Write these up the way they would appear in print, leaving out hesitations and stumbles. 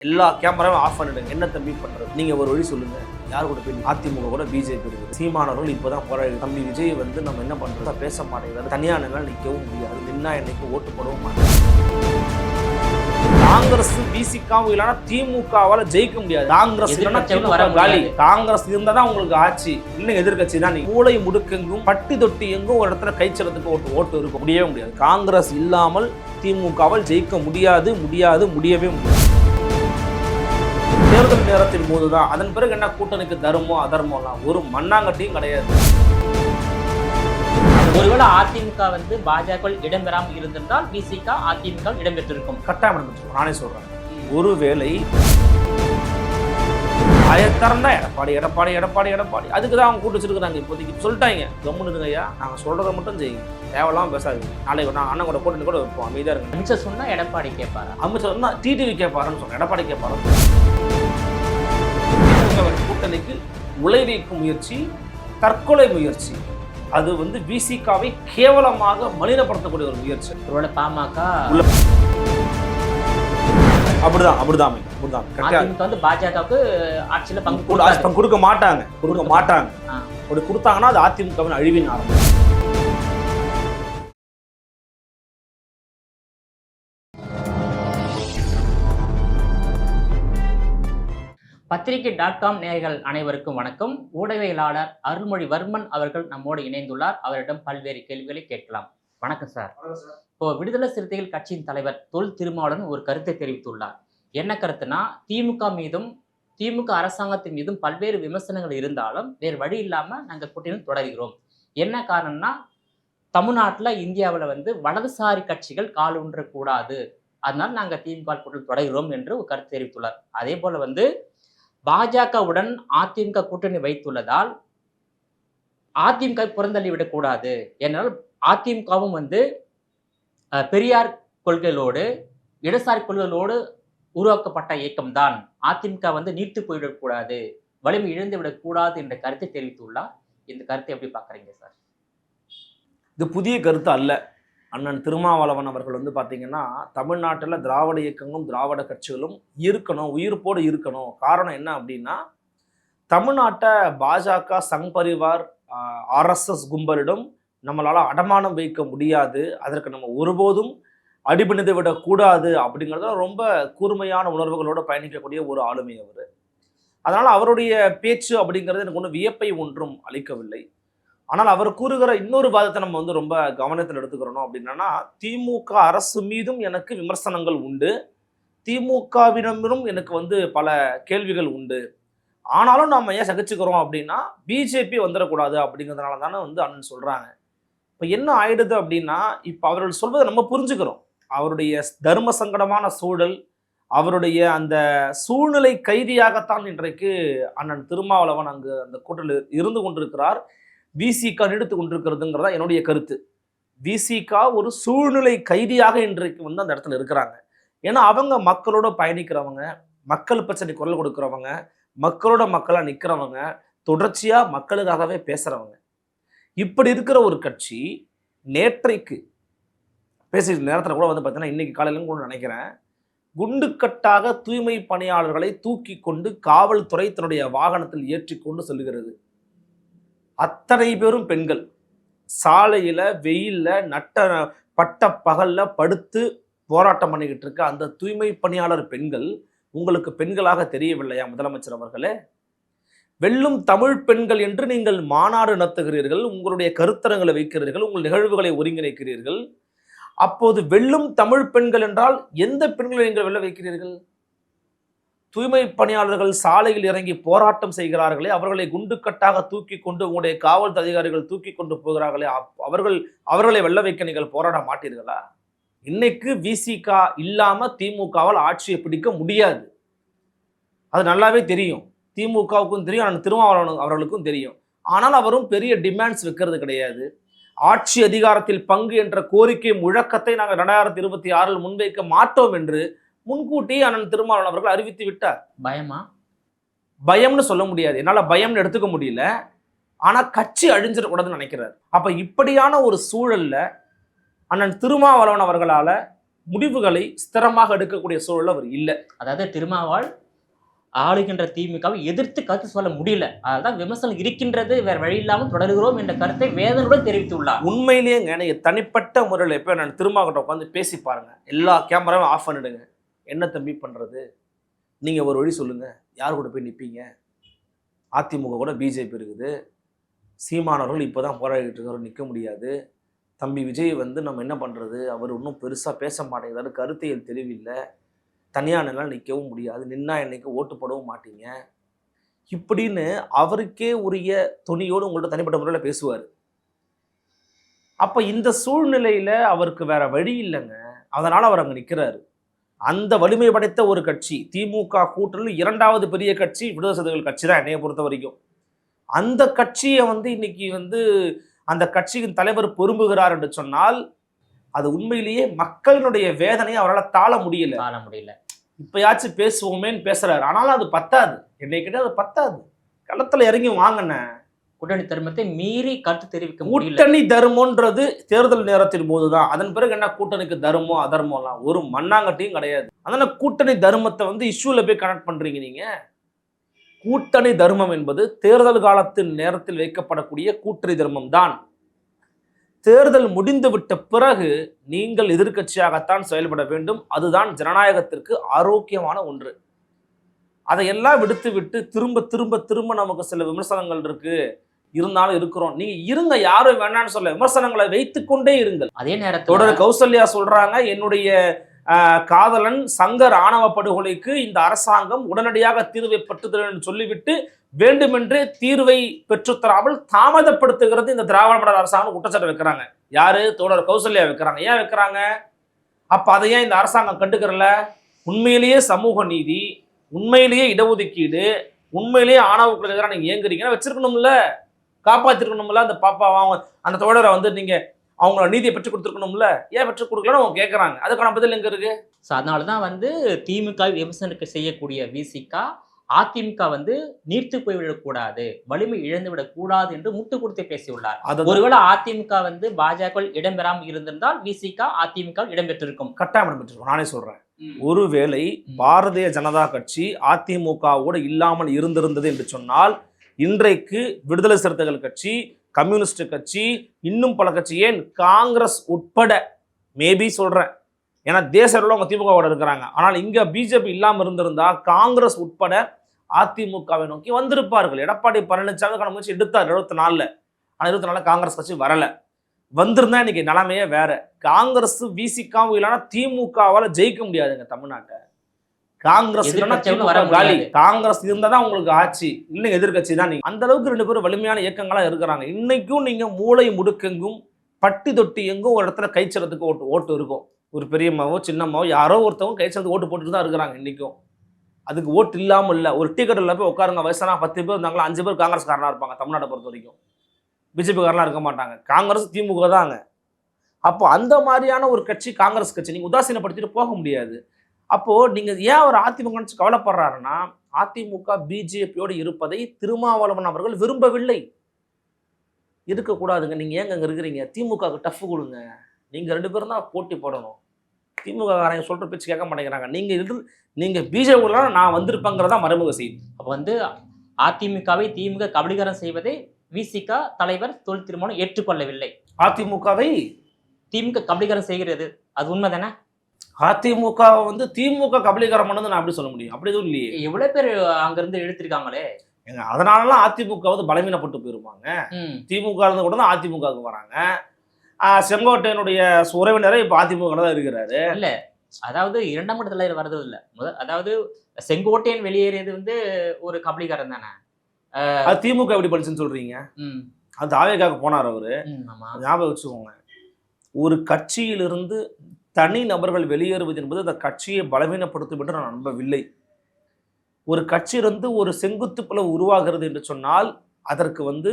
எல்லா கேமராவும் ஆஃப் பண்ணிடுங்க. என்ன தம்பி பண்றது? நீங்க ஒரு வழி சொல்லுங்க. யார் கூட போய் அதிமுக கூட பிஜேபி இருக்குது. சீமானவர்கள் இப்பதான் போராடி தம்பி விஜய் வந்து நம்ம என்ன பண்றோம் பேச மாட்டேங்கிறாரு. தனியான மேல நிற்கவும் முடியாது. நின்னா என்னைக்கு ஓட்டு போடவும் மாட்டாங்க. காங்கிரஸ் பிசிகாவும் இல்லைன்னா திமுகவால ஜெயிக்க முடியாது. காங்கிரஸ் இல்லைன்னா திமுக காலி. காங்கிரஸ் இருந்தா தான் உங்களுக்கு ஆட்சி. இன்னும் எதிர்கட்சி தான். நீங்க மூளை முடுக்கெங்கும் பட்டி தொட்டி எங்கும் ஒரு இடத்துல கைச்சலத்துக்கு ஓட்டு இருக்க முடியவே முடியாது. காங்கிரஸ் இல்லாமல் திமுகவால் ஜெயிக்க முடியாது, முடியவே முடியாது. தேர்தல் நேரத்தின் போதுதான். அதன் பிறகு என்ன கூட்டணிக்கு தர்மோ அதர்மோலாம் ஒரு மண்ணாங்கட்டியும் கிடையாது. ஒருவேளை அதிமுக வந்து பாஜக இடம்பெறாமல் இருந்திருந்தால் பிசிக அதிமுக இடம்பெற்றிருக்கும். கட்டாயம் இடம்பெற்றிருக்கும். நானே சொல்றேன். ஒருவேளை ஆயத்தரந்தா எடப்பாடி அதுக்கு தான் அவங்க கூட்டு வச்சிருக்காங்க. இப்போதைக்கு சொல்லிட்டாங்க, கம்முன்னு இருங்கய்யா, நாங்க சொல்றதை மட்டும் செய்யுங்க, தேவையில்லாம பேசாது. நாளைக்கு நான் அண்ணன் கூட கூட்டணி கூட வைப்போம், அமைதியா இருங்க. அமைச்சர் சொன்னா எடப்பாடி கேட்பாரு, அமைச்சர் சொன்னா டிடிவி கேட்பாருன்னு சொன்ன எடப்பாடி கேட்பாரு. கூட்டணிக்கு உழைவைக்கும் முயற்சி, தற்கொலை முயற்சி, அது வந்து பிசிகாவை கேவலமாக மலினப்படுத்தக்கூடிய ஒரு முயற்சி. ஒருவேளை பாமக அப்படிதான் வந்து பாஜகவுக்கு ஆட்சியில பங்கு கொடுக்க மாட்டாங்க. அப்படி கொடுத்தாங்கன்னா அது அதிமுகவின் அழிவின் ஆரம்பம். பத்திரிகை.com நேயர்கள் அனைவருக்கும் வணக்கம். ஊடகவியலாளர் அருள்மொழிவர்மன் அவர்கள் நம்மோடு இணைந்துள்ளார். அவரிடம் பல்வேறு கேள்விகளை கேட்கலாம். வணக்கம் சார். இப்போ விடுதலை சிறுத்தைகள் கட்சியின் தலைவர் தொல் திருமாவளவன் ஒரு கருத்தை தெரிவித்துள்ளார். என்ன கருத்துனா, திமுக அரசாங்கத்தின் மீதும் பல்வேறு விமர்சனங்கள் இருந்தாலும் வேறு வழி இல்லாம நாங்கள் கூட்டணி தொடர்கிறோம். என்ன காரணம்னா, தமிழ்நாட்டில் இந்தியாவில் வந்து வலதுசாரி கட்சிகள் கால் ஊன்றக்கூடாது, அதனால நாங்கள் திமுக கூட்டணி தொடர்கிறோம் என்று ஒரு கருத்து தெரிவித்துள்ளார். அதே போல வந்து பாஜகவுடன் அதிமுக கூட்டணி வைத்துள்ளதால் அதிமுக புறந்தள்ளிவிடக்கூடாது, ஏனால் அதிமுகவும் வந்து பெரியார் கொள்கைகளோடு இடதுசாரி கொள்கைகளோடு உருவாக்கப்பட்ட இயக்கம்தான், அதிமுக வந்து நீர்த்து போய்விடக்கூடாது, வலிமை இழந்து விடக்கூடாது என்ற கருத்தை தெரிவித்துள்ளார். இந்த கருத்தை எப்படி பார்க்குறீங்க சார்? இது புதிய கருத்து அல்ல. அண்ணன் திருமாவளவன் அவர்கள் வந்து பார்த்தீங்கன்னா, தமிழ்நாட்டில் திராவிட இயக்கங்களும் திராவிட கட்சிகளும் இருக்கணும், உயிர்ப்போடு இருக்கணும். காரணம் என்ன அப்படின்னா, தமிழ்நாட்டை பாஜக, சங் பரிவார், ஆர்எஸ்எஸ் கும்பலிடம் நம்மளால் அடமானம் வைக்க முடியாது, அதற்கு நம்ம ஒருபோதும் அடிபணிந்து விடக்கூடாது அப்படிங்கிறத ரொம்ப கூர்மையான உணர்வுகளோடு பயணிக்கக்கூடிய ஒரு ஆளுமை அவர். அதனால் அவருடைய பேச்சு அப்படிங்கிறது எனக்கு ஒன்றும் வியப்பை ஒன்றும் அளிக்கவில்லை. ஆனால் அவர் கூறுகிற இன்னொரு வாதத்தை நம்ம வந்து ரொம்ப கவனத்தில் எடுத்துக்கிறோம். அப்படின்னா, திமுக அரசு மீதும் எனக்கு விமர்சனங்கள் உண்டு, திமுகவினரும் எனக்கு வந்து பல கேள்விகள் உண்டு, ஆனாலும் நம்ம ஏன் சகிச்சுக்கிறோம் அப்படின்னா பிஜேபி வந்துடக்கூடாது அப்படிங்கிறதுனால தானே வந்து அண்ணன் சொல்கிறாங்க. இப்போ என்ன ஆயிடுது அப்படின்னா, இப்போ அவர்கள் சொல்வதை நம்ம புரிஞ்சுக்கிறோம். அவருடைய தர்ம சங்கடமான சூழல், அவருடைய அந்த சூழ்நிலை கைதியாகத்தான் இன்றைக்கு அண்ணன் திருமாவளவன் அங்கு அந்த கூட்டத்தில் இருந்து கொண்டிருக்கிறார். விசிக நீடித்து கொண்டிருக்கிறதுங்கிறதா என்னுடைய கருத்து. விசிக ஒரு சூழ்நிலை கைதியாக இன்றைக்கு வந்து அந்த இடத்துல இருக்கிறாங்க. ஏன்னா அவங்க மக்களோட பயணிக்கிறவங்க, மக்கள் பிரச்சனை குரல் கொடுக்குறவங்க, மக்களோட மக்களாக நிற்கிறவங்க, தொடர்ச்சியாக மக்களுக்காகவே பேசுகிறவங்க. இப்படி இருக்கிற ஒரு கட்சி நேற்றைக்கு பேசிட்டு நேரத்தில் கூட வந்து பார்த்தீங்கன்னா, இன்னைக்கு காலையிலும் கூட நினைக்கிறேன், குண்டுக்கட்டாக தூய்மை பணியாளர்களை தூக்கி கொண்டு காவல்துறை தன்னுடைய வாகனத்தில் ஏற்றி கொண்டு செல்கிறது. அத்தனை பேரும் பெண்கள், சாலையில் வெயிலில் பட்ட பகலில் படுத்து போராட்டம் பண்ணிக்கிட்டு இருக்க அந்த தூய்மை பணியாளர் பெண்கள் உங்களுக்கு பெண்களாக தெரியவில்லையா முதலமைச்சர் அவர்களே? வெல்லும் தமிழ் பெண்கள் என்று நீங்கள் மாநாடு நடத்துகிறீர்கள், உங்களுடைய கருத்தரங்களை வைக்கிறீர்கள், உங்கள் நிகழ்வுகளை ஒருங்கிணைக்கிறீர்கள். அப்போது வெல்லும் தமிழ் பெண்கள் என்றால் எந்த பெண்களை நீங்கள் வெல்ல வைக்கிறீர்கள்? தூய்மை பணியாளர்கள் சாலையில் இறங்கி போராட்டம் செய்கிறார்களே, அவர்களை குண்டுக்கட்டாக தூக்கி கொண்டு உங்களுடைய காவல் அதிகாரிகள் தூக்கி கொண்டு போகிறார்களே, அவர்களை வெல்ல வைக்க நீங்கள் போராட மாட்டீர்களா? இன்னைக்கு விசிக இல்லாம திமுகவால் ஆட்சியை பிடிக்க முடியாது. அது நல்லாவே தெரியும். திமுகவுக்கும் தெரியும், ஆனால் திருமாவளவன் அவர்களுக்கும் தெரியும். ஆனால் அவரும் பெரிய டிமாண்ட்ஸ் வைக்கிறது கிடையாது. ஆட்சி அதிகாரத்தில் பங்கு என்ற கோரிக்கை முழக்கத்தை நாங்கள் 2026 முன்வைக்க மாட்டோம் என்று முன்கூட்டியே அண்ணன் திருமாவளவன் அவர்கள் அறிவித்து விட்டார். பயம்னு சொல்ல முடியாது, என்னால் பயம்னு எடுத்துக்க முடியல, ஆனால் கட்சி அழிஞ்சிடக்கூடாதுன்னு நினைக்கிறார். அப்போ இப்படியான ஒரு சூழல்ல அண்ணன் திருமாவளவன் அவர்களால் முடிவுகளை ஸ்திரமாக எடுக்கக்கூடிய சூழல் அவர் இல்லை. அதாவது திருமாவால் ஆளுகின்ற திமுகவை எதிர்த்து கருத்து சொல்ல முடியல, அதான் விமர்சனம் இருக்கின்றது, வேற வழி இல்லாமல் தொடர்கிறோம் என்ற கருத்தை வேதனுடன் தெரிவித்துள்ளார். உண்மையிலேயேங்க நீங்க தனிப்பட்ட முறையில் எப்போ நான் திருமாவட்ட உட்காந்து பேசி பாருங்க, எல்லா கேமராவும் ஆஃப் பண்ணிடுங்க. என்ன தம்பி பண்றது, நீங்க ஒரு வழி சொல்லுங்க, யார் கூட போய் நிற்பீங்க? அதிமுக கூட பிஜேபி இருக்குது, சீமானவர்கள் இப்போதான் போராடிட்டு இருக்காரு, நிற்க முடியாது. தம்பி விஜய் வந்து நம்ம என்ன பண்ணுறது, அவர் இன்னும் பெருசாக பேச மாட்டேங்கிறாரு, கருத்தியல் தெளிவில்லை, தனியாக நின்னால் நிற்கவும் முடியாது, நின்னா என்னைக்கு ஓட்டு போடவும் மாட்டீங்க, இப்படின்னு அவருக்கே உரிய துணியோடு உங்கள்கிட்ட தனிப்பட்ட முறையில் பேசுவார். அப்போ இந்த சூழ்நிலையில் அவருக்கு வேற வழி இல்லைங்க, அதனால் அவர் அங்கே நிற்கிறாரு. அந்த வலிமை படைத்த ஒரு கட்சி திமுக கூட்டணியில் 2வது பெரிய கட்சி விடுதலை சிறுத்தைகள் கட்சி தான் என்னைய பொறுத்த வரைக்கும். அந்த கட்சியை வந்து இன்னைக்கு வந்து அந்த கட்சியின் தலைவர் பொறும்புகிறார் என்று சொன்னால் அது உண்மையிலேயே மக்களினுடைய வேதனையை அவரால் தாழ முடியல. இப்பயாச்சும் பேசுவோமேன்னு பேசுறாரு, ஆனாலும் அது பத்தாது. என்னை கிட்ட அது பத்தாது. களத்துல இறங்கி வாங்கின கூட்டணி தர்மத்தை மீறி கருத்து தெரிவிக்க கூட்டணி தர்மம்ன்றது தேர்தல் நேரத்தின் போதுதான். அதன் பிறகு என்ன கூட்டணிக்கு தர்மம் அதர்மம்லாம் ஒரு மண்ணாங்கட்டியும் கிடையாது. அதனால கூட்டணி தர்மத்தை வந்து இஷ்யூல போய் கனெக்ட் பண்றீங்க நீங்க. கூட்டணி தர்மம் என்பது தேர்தல் காலத்தின் நேரத்தில் வைக்கப்படக்கூடிய கூட்டணி தர்மம் தான். தேர்தல் முடிந்துவிட்ட பிறகு நீங்கள் எதிர்க்கட்சியாகத்தான் செயல்பட வேண்டும். அதுதான் ஜனநாயகத்திற்கு ஆரோக்கியமான ஒன்று. அதையெல்லாம் விடுத்து திரும்ப திரும்ப திரும்ப நமக்கு சில விமர்சனங்கள் இருக்கு, இருந்தாலும் இருக்கிறோம். நீங்க இருங்க, யாரும் வேண்டாம்னு சொல்ல, விமர்சனங்களை வைத்துக்கொண்டே இருங்கள். அதே நேரத்தோட கௌசல்யா சொல்றாங்க, என்னுடைய காதலன் சங்கர் ஆணவ படுகொலைக்கு இந்த அரசாங்கம் உடனடியாக தீர்வை பெற்றுத்தரும் சொல்லிவிட்டு வேண்டுமென்றே தீர்வை பெற்றுத்தராமல் தாமதப்படுத்துகிறது இந்த திராவிட மாடல் அரசாங்கம் குற்றச்சாட்டு வைக்கிறாங்க. யாரு? தோழர் கௌசல்யா வைக்கிறாங்க. ஏன் வைக்கிறாங்க? அப்ப அதை ஏன் இந்த அரசாங்கம் கண்டுக்கிறல? உண்மையிலேயே சமூக நீதி, உண்மையிலேயே இடஒதுக்கீடு, உண்மையிலேயே ஆணவ எதிராக நீங்க ஏங்குறீங்கன்னா வச்சிருக்கணும்ல, காப்பாத்திருக்கணும்ல. அந்த பாப்பா அந்த தோழரை வந்து நீங்க அவங்கள நீதியை பெற்றுக் கொடுத்துருக்கணும்ல, ஏன் பெற்றுக் கொடுக்கலன்னு அவங்க கேட்கறாங்க. அதுக்கான பதில் எங்க இருக்கு? அதனாலதான் வந்து திமுக விமர்சனத்துக்கு செய்யக்கூடிய விசிகா அதிமுக வந்து நீர்த்து போய்விடக்கூடாது, வலிமை இழந்து விடக்கூடாது என்று முட்டு கொடுத்து பேசியுள்ளார். ஒருவேளை அதிமுக வந்து பாஜக இடம்பெறாமல் இருந்திருந்தால் விசிகா அதிமுக இடம்பெற்றிருக்கும். கட்டாயம் இடம்பெற்றிருக்கும். நானே சொல்றேன், ஒருவேளை பாரதிய ஜனதா கட்சி அதிமுகவோடு இல்லாமல் இருந்திருந்தது என்று சொன்னால் இன்றைக்கு விடுதலை சிறுத்தைகள் கட்சி, கம்யூனிஸ்ட் கட்சி, இன்னும் பல கட்சி, ஏன் காங்கிரஸ் உட்பட, மேபி சொல்றேன், ஏன்னா தேச அளவில் அவங்க திமுகவோட இருக்கிறாங்க, ஆனால் இங்க பிஜேபி இல்லாமல் இருந்திருந்தா காங்கிரஸ் உட்பட அதிமுகவை நோக்கி வந்திருப்பார்கள். எடப்பாடி பழனிசாமி முயற்சி எடுத்தார் 74. ஆனால் 24 காங்கிரஸ் கட்சி வரல. வந்திருந்தா இன்னைக்கு நிலைமையே வேற. காங்கிரஸ் விசிகாவும் இல்லைன்னா திமுகவால் ஜெயிக்க முடியாதுங்க தமிழ்நாட்டை. காங்கிரஸ் காங்கிரஸ் இருந்தாதான் உங்களுக்கு ஆட்சி, இல்லை எதிர்கட்சி தான். நீங்க அந்த அளவுக்கு 2 பேரும் வலிமையான இயக்கங்களா இருக்கிறாங்க. இன்னைக்கும் நீங்க மூளை முடுக்கெங்கும் பட்டி தொட்டி எங்கும் ஒரு இடத்துல கைச்சறதுக்கு ஓட்டு இருக்கும். ஒரு பெரியம்மாவோ சின்னம்மாவோ யாரோ ஒருத்தவங்க கைச்சறதுக்கு ஓட்டு போட்டுட்டு தான் இருக்கிறாங்க இன்னைக்கும். அதுக்கு ஓட்டு இல்லாமல் இல்லை. ஒரு டீ கடையில் போய் உட்காருங்க, வயசானா 10 பேர் இருந்தாங்களா 5 பேர் காங்கிரஸ்காரனா இருப்பாங்க. தமிழ்நாட்டை பொறுத்த வரைக்கும் பிஜேபி காரனா இருக்க மாட்டாங்க. காங்கிரஸ் திமுக தாங்க. அப்போ அந்த மாதிரியான ஒரு கட்சி காங்கிரஸ் கட்சி நீங்க உதாசீனப்படுத்திட்டு போக முடியாது. அப்போ நீங்க ஏன் ஒரு அதிமுக கவலைப்படுறாருன்னா, அதிமுக பிஜேபியோடு இருப்பதை திருமாவளவன் அவர்கள் விரும்பவில்லை. இருக்கக்கூடாதுங்க. நீங்க ஏங்க அங்க இருக்கிறீங்க? திமுக டஃப் கொடுங்க. நீங்க 2 பேரும் தான் போட்டி போடணும். திமுக காரங்க சொல்ற பேச்சு கேட்க மாட்டேங்கிறாங்க. நீங்க பிஜேபி நான் வந்திருப்பேங்கிறதா மறைமுக செய்தி. அப்போ வந்து அதிமுகவை திமுக கபலீகரம் செய்வதை விசிக தலைவர் தொல் திருமாவளவன் ஏற்றுக்கொள்ளவில்லை. அதிமுகவை திமுக கபலீகரம் செய்கிறது, அது உண்மைதானே? அதிமுக வந்து திமுக கபலீகரம் பண்ணது நான் அப்படி சொல்ல முடியும்? அப்படி எதுவும் இல்லையே. எவ்வளவு பேர் அங்கிருந்து இழுத்திருக்காங்களே. அதனாலலாம் அதிமுக வந்து பலவீனப்பட்டு போயிருப்பாங்க. திமுக இருந்து கூட தான் அதிமுகவுக்கு வராங்க. செங்கோட்டையனுடைய உறவினரே இப்ப அதிமுக தான் இருக்கிறாரு. இல்ல, அதாவது 2ஆம் கட்ட தலைவர் வர்றது இல்ல. அதாவது செங்கோட்டையன் வெளியேறியது வந்து ஒரு கபலீகரம் தானே. அது திமுக எப்படி பண்ணுச்சுன்னு சொல்றீங்க? அது தாவேக்காக போனார் அவரு. ஞாபகம் வச்சுக்கோங்க, ஒரு கட்சியிலிருந்து தனி நபர்கள் வெளியேறுவது என்பது அந்த கட்சியை பலவீனப்படுத்தும் என்று நான் நம்பவில்லை. ஒரு கட்சியிலிருந்து ஒரு செங்குத்து பிளவு உருவாகிறது என்று சொன்னால் அதற்கு வந்து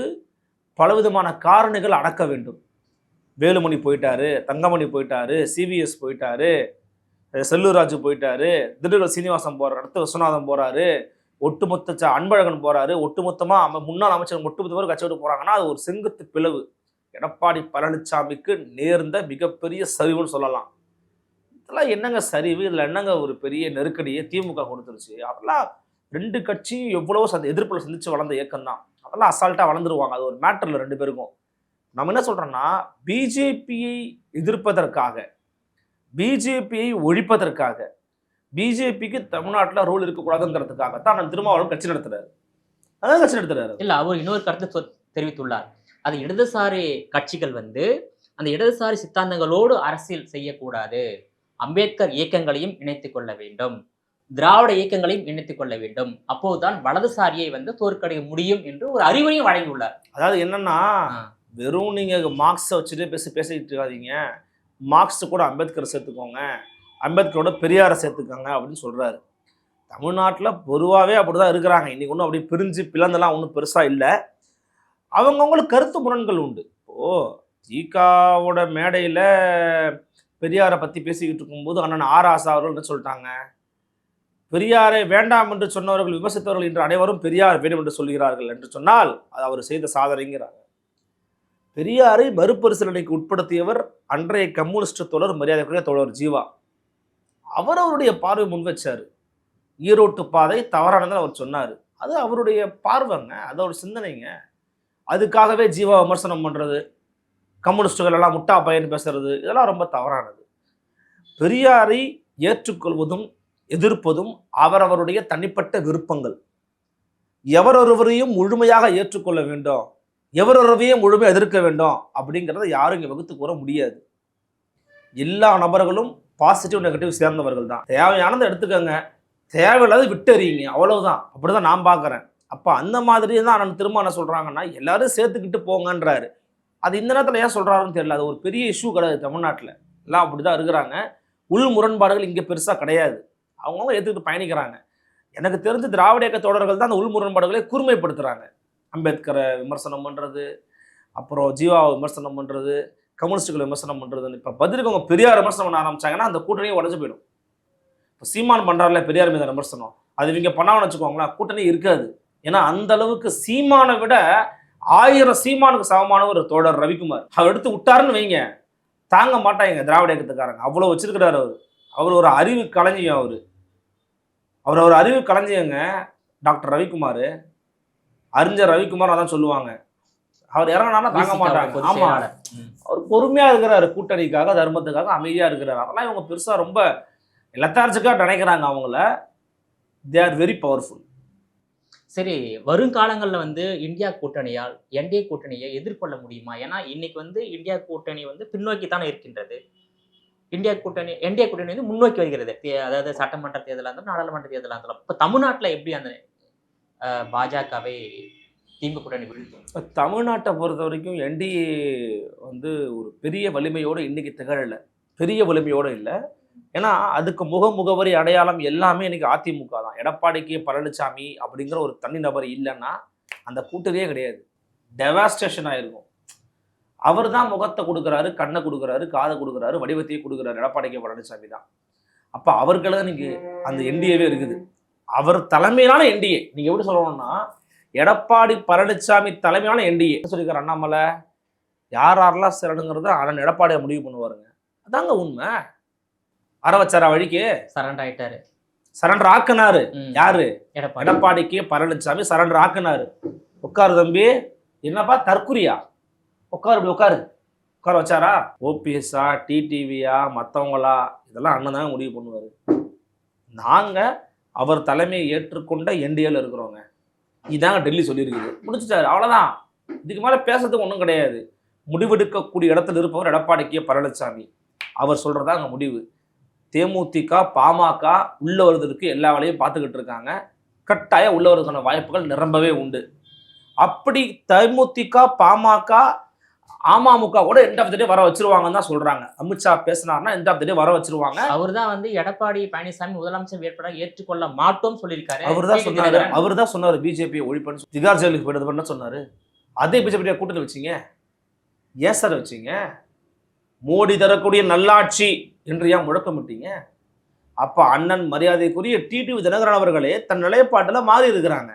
பலவிதமான காரணிகள் அடக்க வேண்டும். வேலுமணி போயிட்டாரு, தங்கமணி போயிட்டாரு, சிவிஎஸ் போயிட்டாரு, செல்லூராஜு போயிட்டாரு, திண்டுக்கல் சீனிவாசன் போறாரு, அடுத்து விஸ்வநாதன் போறாரு, ஒட்டுமொத்த அன்பழகன் போறாரு, ஒட்டுமொத்தமா முன்னாள் அமைச்சர் ஒட்டுமொத்த பேர் கட்சி விட்டு போறாங்கன்னா அது ஒரு செங்குத்து பிளவு. எடப்பாடி பழனிசாமிக்கு நேர்ந்த மிகப்பெரிய சரிவுன்னு சொல்லலாம். இதெல்லாம் என்னங்க சரிவு, இதில் என்னங்க ஒரு பெரிய நெருக்கடியை திமுக கொடுத்துருச்சு. அதெல்லாம் 2 கட்சியும் எவ்வளவோ எதிர்ப்புல சந்திச்சு வளர்ந்த இயக்கம் தான். அதெல்லாம் அசால்ட்டாக வளர்ந்துருவாங்க. அது ஒரு மேட்டர் இல்லை 2 பேருக்கும். நம்ம என்ன சொல்றோம்னா, பிஜேபியை எதிர்ப்பதற்காக, பிஜேபியை ஒழிப்பதற்காக, பிஜேபிக்கு தமிழ்நாட்டில் ரோல் இருக்கக்கூடாதுங்கிறதுக்காக தான் நான் திருமாவளவன் கட்சி நடத்துறாரு. அதான் கட்சி நடத்துறாரு. இல்ல அவர் இன்னொரு கருத்து தெரிவித்துள்ளார். அது இடதுசாரி கட்சிகள் வந்து அந்த இடதுசாரி சித்தாந்தங்களோடு அரசியல் செய்யக்கூடாது, அம்பேத்கர் இயக்கங்களையும் இணைத்துக் கொள்ள வேண்டும், திராவிட இயக்கங்களையும் இணைத்துக் கொள்ள வேண்டும், அப்போதுதான் வலதுசாரியை வந்து தோற்கடிக்க முடியும் என்று ஒரு அறிவுரையும் வழங்கியுள்ளார். அதாவது என்னன்னா, வெறும் நீங்க மார்க்ஸை வச்சுட்டு பேசிக்கிட்டு இருக்காதீங்க, மார்க்ஸ் கூட அம்பேத்கர் சேர்த்துக்கோங்க, அம்பேத்கரோட பெரியாரை சேர்த்துக்கோங்க அப்படின்னு சொல்றாரு. தமிழ்நாட்டில் பொதுவாகவே அப்படிதான் இருக்கிறாங்க. இன்னைக்கு ஒன்றும் அப்படி பிரிஞ்சு பிளந்தெல்லாம் ஒன்றும் பெருசா இல்லை. அவங்கவுங்களுக்கு கருத்து முரண்கள் உண்டு. இப்போ ஜிகாவோட மேடையில் பெரியாரை பற்றி பேசிக்கிட்டு இருக்கும்போது அண்ணன் ஆர் ஆசா அவர்கள் என்ன சொல்லிட்டாங்க, பெரியாரை வேண்டாம் என்று சொன்னவர்கள் விமர்சித்தவர்கள் இன்று அனைவரும் பெரியார் வேண்டும் என்று சொல்கிறார்கள் என்று சொன்னால் அது அவர் செய்த சாதனைங்கிறாங்க. பெரியாரை மறுபரிசீலனைக்கு உட்படுத்தியவர் அன்றைய கம்யூனிஸ்ட் தோழர், மரியாதைக்குரிய தோழர் ஜீவா. அவருடைய பார்வை முன் வச்சார். ஈரோட்டு பாதை தவறானதுன்னு அவர் சொன்னார். அது அவருடைய பார்வைங்க, அது ஒரு சிந்தனைங்க. அதுக்காகவே ஜீவா விமர்சனம் பண்ணுறது, கம்யூனிஸ்டுகள் எல்லாம் முட்டா பையன் பேசுறது, இதெல்லாம் ரொம்ப தவறானது. பெரியாரை ஏற்றுக்கொள்வதும் எதிர்ப்பதும் அவரவருடைய தனிப்பட்ட விருப்பங்கள். எவரொருவரையும் முழுமையாக ஏற்றுக்கொள்ள வேண்டும், எவரொருவரையும் முழுமையாக எதிர்க்க வேண்டும் அப்படிங்கிறத யாரும் இங்கே வகுத்து கூற முடியாது. எல்லா நபர்களும் பாசிட்டிவ் நெகட்டிவ் சேர்ந்தவர்கள் தான். தேவையானதை எடுத்துக்கோங்க, தேவையில்லாத விட்டறியுங்க, அவ்வளவுதான். அப்படிதான் நான் பார்க்குறேன். அப்போ அந்த மாதிரி தான் நான் திரும்ப என்ன சொல்கிறாங்கன்னா, எல்லாரும் சேர்த்துக்கிட்டு போங்கன்றாரு. அது இந்த நேரத்தில் ஏன் சொல்கிறாருன்னு தெரியல. அது ஒரு பெரிய இஷ்யூ கிடையாது தமிழ்நாட்டில். எல்லாம் அப்படி தான் இருக்கிறாங்க. உள் முரண்பாடுகள் இங்கே பெருசாக கிடையாது. அவங்கவுங்க ஏற்றுக்கிட்டு பயணிக்கிறாங்க. எனக்கு தெரிஞ்சு திராவிட இயக்க தோழர்கள் தான் அந்த உள் முரண்பாடுகளை கூர்மைப்படுத்துகிறாங்க. அம்பேத்கரை விமர்சனம் பண்ணுறது, அப்புறம் ஜீவாவை விமர்சனம் பண்ணுறது, கம்யூனிஸ்டுகளை விமர்சனம் பண்ணுறதுன்னு. இப்போ பதிலுக்கு அவங்க பெரியார் விமர்சனம் பண்ண ஆரம்பிச்சாங்கன்னா அந்த கூட்டணியே உடஞ்சு போயிடும். இப்போ சீமான் பண்ணுறாருல பெரியார் மீது விமர்சனம், அது இவங்க பண்ணாமன்னு வச்சுக்கோங்களேன், கூட்டணி இருக்காது. ஏன்னா அந்த அளவுக்கு சீமானை விட 1000 சீமானுக்கு சமமான ஒரு தோழர் ரவிக்குமார். அவர் எடுத்து விட்டாருன்னு வைங்க, தாங்க மாட்டாங்க திராவிட இயக்கத்துக்காரங்க. அவ்வளோ வச்சிருக்கிறாரு அவர். அவர் ஒரு அறிவு களஞ்சியம். அவர் ஒரு அறிவு களஞ்சியங்க டாக்டர் ரவிக்குமார். அறிஞர் ரவிக்குமார் அதான் சொல்லுவாங்க. அவர் இறங்கினா தாங்க மாட்டாங்க. ஆமா, அவர் பொறுமையா இருக்கிறாரு, கூட்டணிக்காக தர்மத்துக்காக அமைதியா இருக்கிறாரு. அதெல்லாம் இவங்க பெருசா ரொம்ப லெத்தார்ஜிக்காக நினைக்கிறாங்க. அவங்கள தே ஆர் வெரி பவர்ஃபுல். சரி, வருங்காலங்களில் வந்து இந்தியா கூட்டணியால் என்டிஏ கூட்டணியை எதிர்கொள்ள முடியுமா? ஏன்னா இன்னைக்கு வந்து இந்தியா கூட்டணி வந்து பின்னோக்கி தானே இருக்கின்றது. என்டிஏ கூட்டணி வந்து முன்னோக்கி வருகிறது. அதாவது சட்டமன்ற தேர்தலாக இருந்தாலும் நாடாளுமன்ற தேர்தலாக இருந்தாலும். இப்போ தமிழ்நாட்டில் எப்படி அந்த பாஜகவை திமுக கூட்டணி வீழ்த்தும்? தமிழ்நாட்டை பொறுத்த வரைக்கும் என்டிஏ வந்து ஒரு பெரிய வலிமையோடு இன்னைக்கு திகழலை. பெரிய வலிமையோடு இல்லை. ஏன்னா அதுக்கு முகவரி அடையாளம் எல்லாமே இன்னைக்கு அதிமுக தான். எடப்பாடிக்கு பழனிசாமி அப்படிங்கிற ஒரு தனி நபர் இல்லைன்னா அந்த கூட்டணியே கிடையாது. டெவாஸ்டேஷன் ஆயிருக்கும். அவர் தான் முகத்தை கொடுக்குறாரு, கண்ணை கொடுக்குறாரு, காதை கொடுக்குறாரு, வடிவத்தையே கொடுக்குறாரு. எடப்பாடிக்கு பழனிசாமி தான். அப்போ அவர்கள இன்னைக்கு அந்த என்டிஏவே இருக்குது. அவர் தலைமையிலான என்டிஏ. நீங்க எப்படி சொல்லணும்னா, எடப்பாடி பழனிசாமி தலைமையிலான என்டிஏ சொல்லியிருக்காரு அண்ணாமலை. யாரெல்லாம் சேரணுங்கிறத அண்ணன் எடப்பாடியை முடிவு பண்ணுவாருங்க. அதாங்க உண்மை. வச்சாரா வழிக்கு சரண்டர் ஆயிட்டாரு. சரண்டர் ஆக்குனாரு. யாரு? எடப்பாடிக்கு பழனிசாமி சரண்டர் ஆக்குனாரு. உட்காரு தம்பி, என்னப்பா தற்குறியா, உட்காரு உட்கார வச்சாரா? ஓபிஎஸ்ஸா, டிடிவியா, மற்றவங்களா, இதெல்லாம் அண்ணன் தாங்க முடிவு பண்ணுவாரு. நாங்க அவர் தலைமையை ஏற்றுக்கொண்ட என்டிஏல இருக்கிறோங்க. இதாங்க டெல்லி சொல்லியிருக்குது. முடிச்சுட்டாரு, அவ்வளவுதான். இதுக்கு மேல பேசுறதுக்கு ஒன்றும் கிடையாது. முடிவெடுக்கக்கூடிய இடத்துல இருப்பவர் எடப்பாடிக்கு பழனிசாமி. அவர் சொல்றதா அங்க முடிவு. தேமுதிக, பாமக உள்ள வருவதற்கு எல்லா வேலையும் பார்த்துக்கிட்டு இருக்காங்க. கட்டாயம் உள்ள வருவதற்கான வாய்ப்புகள் நிரம்பவே உண்டு. அப்படி தேமுதிக, பாமக, அமமுக கூட எண்ட் ஆஃப் த டே வர வச்சிருவாங்கன்னு தான் சொல்றாங்க. அமித்ஷா பேசினார்னா எண்ட் ஆஃப் த டே வர வச்சிருவாங்க. அவர் தான் வந்து எடப்பாடி பழனிசாமி முதலமைச்சர் வேட்பாளராக ஏற்றுக்கொள்ள மாட்டோம் சொல்லியிருக்காரு. அவர் தான் சொன்னாரு பிஜேபியை ஒழிப்பன்னு. திகார் ஜெயிலுக்கு போயிட்டது பண்ண சொன்னாரு. அதே பிஜேபி கூட்டணி வச்சிங்க. ஏன் சார் வச்சிங்க? மோடி தரக்கூடிய நல்லாட்சி என்று ஏன் முழக்கமிட்டீங்க? அப்ப அண்ணன் மரியாதைக்குரிய டிடிவி தினகரன் அவர்களே தன் நிலைப்பாட்டுல மாறி இருக்கிறாங்க.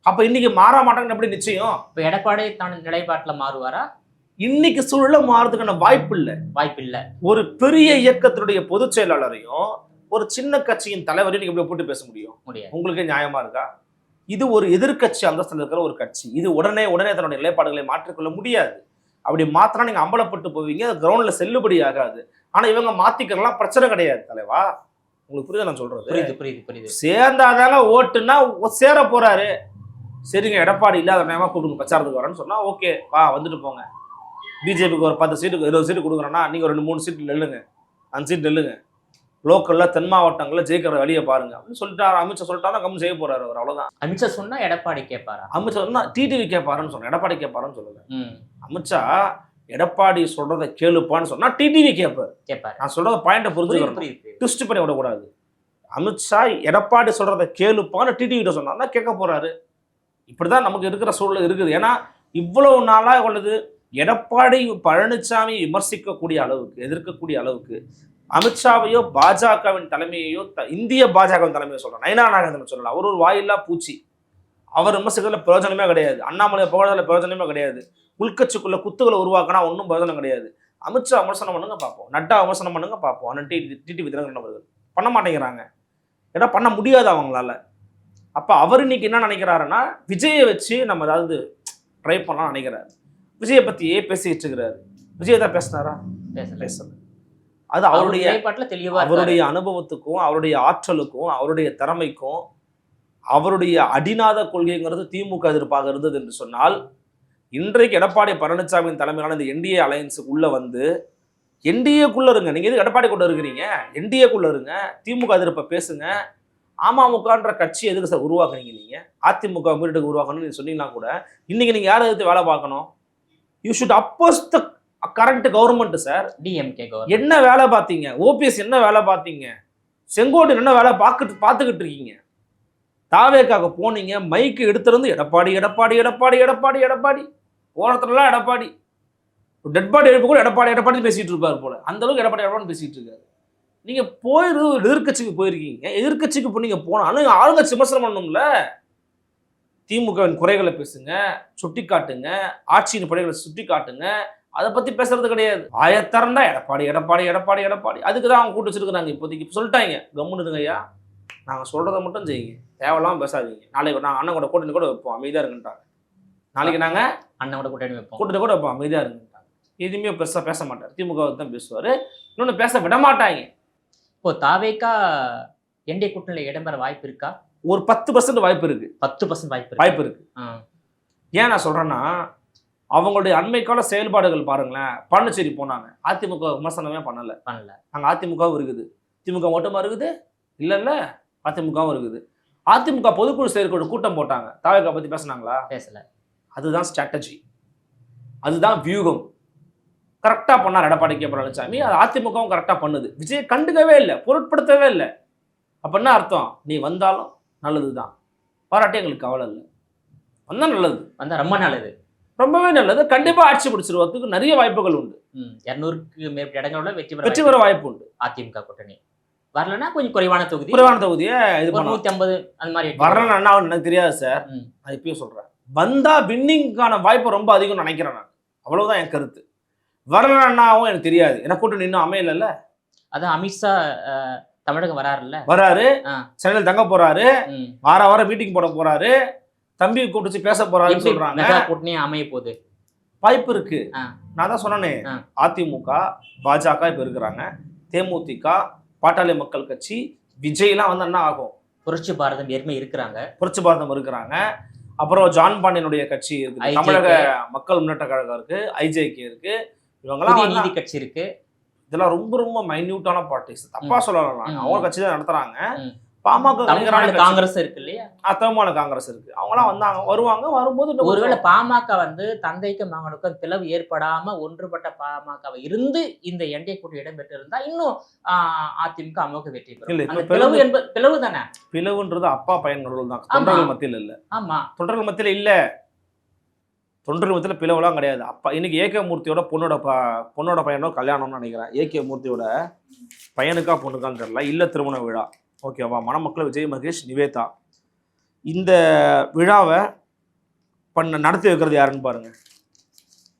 அப்ப இன்னைக்கு மாற மாட்டாங்கன்னு எப்படி நிச்சயம்? இப்ப எடப்பாடி தன் நிலைப்பாட்டுல மாறுவாரா? இன்னைக்கு சூழல மாறதுக்கான வாய்ப்பு இல்லை. ஒரு பெரிய இயக்கத்தினுடைய பொதுச் செயலாளரையும் ஒரு சின்ன கட்சியின் தலைவரையும் நீங்க எப்படி போட்டு பேச முடியும்? உங்களுக்கே நியாயமா இருக்கா? இது ஒரு எதிர்க்கட்சி அந்தஸ்தில் இருக்கிற ஒரு கட்சி. இது உடனே தன்னுடைய நிலைப்பாடுகளை மாற்றிக்கொள்ள முடியாது. அப்படி மாத்தினா நீங்க அம்பலப்பட்டு போவீங்க, கிரவுண்ட்ல செல்லுபடி ஆகாது. ஆனா இவங்க மாத்திக்கலாம், பிரச்சனை கிடையாது தலைவா. உங்களுக்கு புரியுது நான் சொல்றது? புரியுது. சேர்ந்தாதாங்க ஓட்டுன்னா சேர போறாரு. சரிங்க, எடப்பாடி இல்லாத நேரமா கூப்பிடுங்க பிரச்சாரத்துக்கு வரேன்னு சொன்னா ஓகே வா வந்துட்டு போங்க. பிஜேபிக்கு ஒரு 10 சீட்டு 20 சீட்டு கொடுக்குறோன்னா நீங்க ஒரு 2-3 சீட்டு நெல்லுங்க, 5 சீட் நெல்லுங்க. லோக்கல்ல தென் மாவட்டங்களில் ஜெயிக்கிற வழியை பாருங்க அப்படின்னு சொல்லிட்டாரு. அமித்ஷா சொல்லிட்டாருன்னா கம்மி செய்ய போறாரு அவர், அவ்வளவுதான். அமித்ஷா சொன்னா எடப்பாடி கேட்பாரா? அமித்ஷா சொன்னா டிடிவி கேட்பாருன்னு சொன்னேன், எடப்பாடி கேட்பாருன்னு சொல்லல. அமித்ஷா எடப்பாடி சொல்றதை கேளுப்பான்னு சொன்னா டிடிவி கேட்பாரு. நான் சொல்றத பாயிண்ட புரிஞ்சுக்கிறேன், ட்விஸ்ட் பண்ணி விடக்கூடாது. அமித்ஷா எடப்பாடி சொல்றதை கேளுப்பான்னு டிடிவி கிட்ட சொன்னா கேட்க போறாரு. இப்படிதான் நமக்கு இருக்கிற சூழல் இருக்குது. ஏன்னா இவ்வளவு நாளா உள்ளது எடப்பாடி பழனிசாமி விமர்சிக்கக்கூடிய அளவுக்கு, எதிர்க்கக்கூடிய அளவுக்கு அமித்ஷாவையோ பாஜகவின் தலைமையையோ இந்திய பாஜகவின் தலைமையை சொல்றேன், நயனா நாகேந்திரன் சொல்லலாம். அவர் ஒரு வாயில்லா பூச்சி. அவர் விமர்சிக்கிறதுல பிரயோஜனமே கிடையாது. அண்ணாமலை புகழல பிரயோஜனமே கிடையாது. உள்கட்சிக்குள்ள குத்துக்களை உருவாக்கினா ஒன்றும் பிரயோஜனம் கிடையாது. அமித்ஷா விமர்சனம் பண்ணுங்க பார்ப்போம், நட்டா விமர்சனம் பண்ணுங்க பார்ப்போம். ஆனால் டிடிவி தினகரன் அவர்கள் பண்ண மாட்டேங்கிறாங்க. ஏன்னா பண்ண முடியாது அவங்களால. அப்போ அவர் இன்னைக்கு என்ன நினைக்கிறாருன்னா விஜயை வச்சு நம்ம ஏதாவது ட்ரை பண்ணலாம் நினைக்கிறாரு. விஜயை பற்றியே பேசிட்டு இருக்கிறாரு. விஜய் தான் பேசினாரா? பேசல. அது அவருடைய அனுபவத்துக்கும் அவருடைய ஆற்றலுக்கும் அவருடைய திறமைக்கும் அவருடைய அடிநாத கொள்கைங்கிறது திமுக எதிர்ப்பாக இருந்தது என்று சொன்னால், இன்றைக்கு எடப்பாடி பழனிசாமியின் தலைமையிலான இந்த என்டிஏ அலையன்ஸுக்கு உள்ள வந்து என்டிஏக்குள்ள இருங்க. நீங்க எது எடப்பாடி கூட இருக்கிறீங்க? என்டிஏக்குள்ள இருங்க, திமுக எதிர்ப்பை பேசுங்க. அமமுகன்ற கட்சி எதுக்கு சார் உருவாக்குறீங்க? நீங்க அதிமுக மீட்டுக்கு உருவாக்கணும்னு நீங்க சொன்னீங்கன்னா கூட இன்னைக்கு நீங்க யாரை எதிர்த்து வேலை பார்க்கணும்? You should oppose the current government sir. DMK என்ன வேலை பார்த்தீங்க? ஓபிஎஸ் என்ன வேலை பார்த்தீங்க? செங்கோட்டையன் என்ன வேலை பார்த்துக்கிட்டு இருக்கீங்க? தாவேக்காக போனீங்க, மைக்கு எடுத்திருந்து எடப்பாடி எடப்பாடி எடப்பாடி எடப்பாடி எடப்பாடி போனதுலாம் எடப்பாடி, டெட் பாடி எழுப்பு கூட எடப்பாடி எடப்பாடி பேசிட்டு இருப்பாரு போல, அந்த அளவுக்கு எடப்பாடி எடப்பாடி பேசிட்டு இருக்காரு. நீங்க எதிர்கட்சிக்கு போயிருக்கீங்க. எதிர்கட்சிக்கு நீங்க போனாலும் ஆளுங்கட்சி விமர்சனம் பண்ணணும்ல. திமுகவின் குறைகளை பேசுங்க, சுட்டி காட்டுங்க, ஆட்சியின் படைகளை சுட்டி காட்டுங்க. அதை பத்தி பேசுறது கிடையாது. ஆயத்தரண்டா எடப்பாடி எடப்பாடி எடப்பாடி எடப்பாடி. அதுக்கு தான் அவங்க கூட்டு வச்சிருக்கிறாங்க. இப்போதைக்கு சொல்லிட்டாங்க, கம்முன்னு ஐயா, நாங்கள் சொல்றதை மட்டும் செய்யுங்க, தேவையில்லாம பேசாதீங்க. நாளைக்கு நாங்கள் அண்ணன் கூட கூட்டணி கூட வைப்போம், அமைதியா இருங்கன்ட்டாங்க. நாளைக்கு நாங்கள் அண்ணன் கூட கூட்டணி கூட வைப்போம், அமைதியா இருங்கன்ட்டாங்க. எதுவுமே பெருசா பேச மாட்டார். திமுக தான் பேசுவாரு, இன்னொன்னு பேச விட மாட்டாங்க. இப்போ தாவேக்கா என்டிஏ கூட்டணியில் இடம்பெற வாய்ப்பு இருக்கா? ஒரு 10% வாய்ப்பு இருக்கு. 10% வாய்ப்பு இருக்கு. ஏன் நான் சொல்றேன்னா, அவங்களுடைய அண்மை கால செயல்பாடுகள் பாருங்களேன். பாண்டிச்சேரி போனாங்க, அதிமுக விமர்சனமே பண்ணல. அங்க அதிமுகவும் இருக்குது. திமுக மட்டுமா இருக்குது? இல்ல, அதிமுகவும் இருக்குது. அதிமுக பொதுக்குழு செயற்குழு கூட்டம் போட்டாங்க, தாவேக்கா பத்தி பேசினாங்களா? பேசல. அதுதான் ஸ்ட்ராட்டஜி, அதுதான் வியூகம். கரெக்டா பண்ணார் எடப்பாடி கே பழனிசாமி. அது அதிமுகவும் கரெக்டா பண்ணுது. விஜய் கண்டுக்கவே இல்லை, பொருட்படுத்தவே இல்லை. அப்ப என்ன அர்த்தம்? நீ வந்தாலும் நல்லதுதான், பாராட்டி எங்களுக்கு கவலை இல்லை. வந்தா நல்லது, வந்தா ரொம்ப நல்லது, ரொம்பவே நல்லது. கண்டிப்பா ஆட்சி பிடிச்சிருவதுக்கு நிறைய வாய்ப்புகள் உண்டு. 200க்கு மேற்பட்ட இடங்களோட வெற்றி பெற வாய்ப்பு உண்டு. அதிமுக கூட்டணி வரலன்னா கொஞ்சம் குறைவான தொகுதியை இது 150 அந்த மாதிரி வரலன்னா எனக்கு தெரியாது சார். நான் இப்பயும் சொல்றேன், வந்தா வின்னிங்கான வாய்ப்பு ரொம்ப அதிகம் நினைக்கிறேன் நான். அவ்வளவுதான் என் கருத்து. வரலன்னாவும் எனக்கு தெரியாது, எனக்கு கூட்டணி இன்னும் அமையல. அதான் அமித்ஷா தமிழகம் வராரு, சென்னையில் தங்க போறாரு, வார மீட்டிங் போட போறாரு, தம்பி கூப்பிட்டு பேச போறாருன்னு சொல்றாங்க. கூட்டணி அமைய போகுது, வாய்ப்பு இருக்கு. நான் தான் சொன்னேனே, அதிமுக பாஜக இப்ப இருக்கிறாங்க, தேமுதிக பாட்டாளி மக்கள் கட்சி, விஜய்லாம் வந்து என்ன ஆகும்? புரட்சி பாரதம் ஏற்கனவே இருக்கிறாங்க, புரட்சி பாரதம் இருக்கிறாங்க. அப்புறம் ஜான் பாண்டியனுடைய கட்சி இருக்கு, தமிழக மக்கள் முன்னேற்ற கழகம் இருக்கு, ஐஜேகே இருக்கு, இவங்கெல்லாம் நீதி கட்சி இருக்கு. இதெல்லாம் ரொம்ப ரொம்ப மைன்யூட்டான பார்ட்டிஸ், தப்பா சொல்லலாம். அவங்க கட்சி தான் நடத்துறாங்க. பாமக காங்கிரஸ் இருக்கு இல்லையா, தமிழ்மாநில காங்கிரஸ் இருக்கு. அவங்கலாம் வந்தாங்க, வருவாங்க. வரும்போது ஒருவேளை பாமக வந்து தந்தைக்கும் மகனுக்கும் பிளவு ஏற்படாம ஒன்றுபட்ட பாமக இருந்து இந்த என்டிஏ கூட்டணி இடம்பெற்று இருந்தா இன்னும் அதிமுக அமோக வெற்றி பெறும். பிளவு தானே, பிளவுன்றது அப்பா பையன் நடுவில் தான், தொண்டர்கள் மத்தியில் இல்ல. ஆமா, தொண்டர்கள் மத்தியில் இல்ல, தொண்டர்கள் மத்தியில் பிளவுலாம் கிடையாது. அப்பா இன்னைக்கு ஏகே மூர்த்தியோட பொண்ணோட பையனோ கல்யாணம்னு நினைக்கிறேன். ஏகே மூர்த்தியோட பையனுக்கா பொண்ணுக்கான்னு தெரியல, இல்ல திருமண விழா. ஓகேவா? மணமக்கள் விஜய் மகேஷ் நிவேதா. இந்த விழாவை நடத்தி வைக்கிறது யாருன்னு பாருங்க.